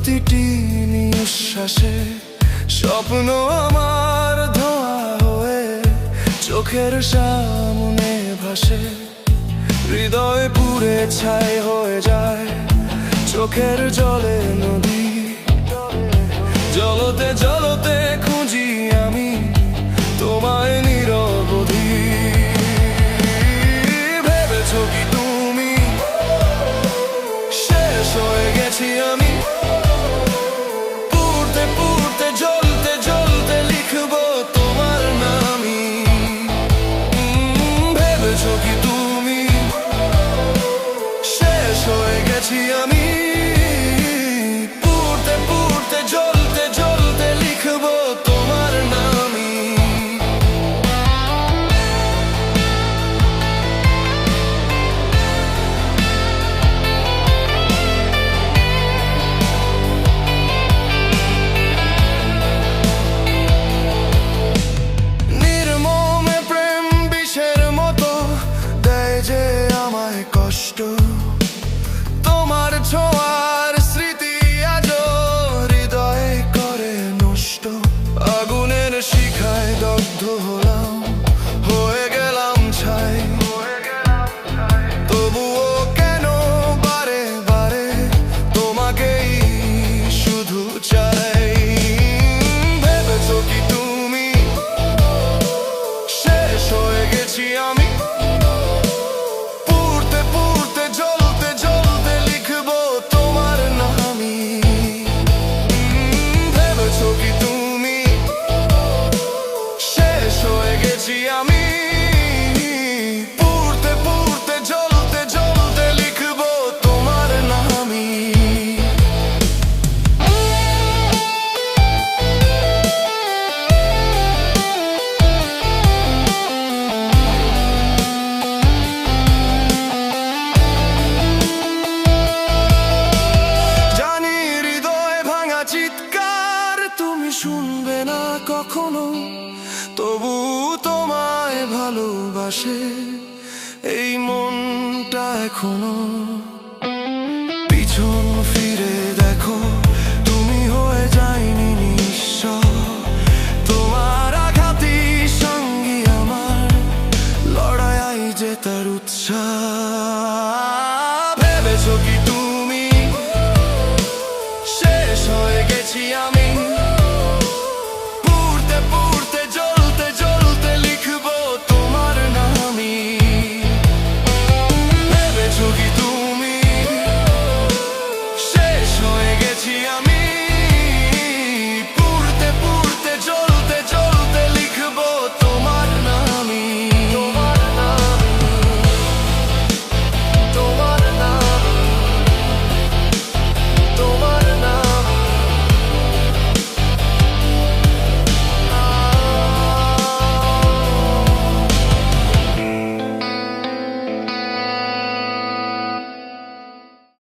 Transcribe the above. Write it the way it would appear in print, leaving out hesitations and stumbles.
প্রতিটি নিঃশ্বাসে স্বপ্ন আমার ধোঁয়া হয়ে চোখের সামনে ভাসে। হৃদয় পুড়ে ছাই হয়ে যায়, চোখের জলে নদী। জলতে জলতে খুঁজি আমি তোমায় নিরবধি। ভেবেছো কি তুমি শেষ হয়ে গেছি আমি? পুড়তে পুড়তে জ্বলতে জ্বলতে লিখবো তোমার নামই। ভেবেছো কি তুমি শেষ হয়ে গেছি আমি? পুড়তে পুড়তে জ্বলতে জ্বলতে লিখবো তোমার নামই। নির্মমে প্রেম বিষের মতো দেয় যে আমায় কষ্ট। তোমার ছোঁয়ার স্মৃতি আজও হৃদয়ে করে নষ্ট। আগুনের শিখায় দগ্ধ হলাম, হয়ে গেলাম ছাই। তবুও কেন বারে বারে তোমাকেই শুধু চাই। ভেবেছো কি তুমি শেষ হয়ে গেছি আমি? পুড়তে পুড়তে জ্বলতে জ্বলতে লিখবো তোমার নামই। ভেবেছো কি তুমি শেষ হয়ে গেছি আমি? পুড়তে পুড়তে জ্বলতে জ্বলতে লিখবো তোমার নামই। জানি হৃদয় ভাঙা চিৎকার তুমি শুনবে না কখনো, তবু তোমায় ভালোবাসে এই মনটা এখনো। পিছন ফিরে দেখো, তুমি হয়ে যায়নি নিঃস্ব। তোমার আঘাতই সঙ্গী আমার, লড়াই জেতার উৎসাহ। ভেবেছো কি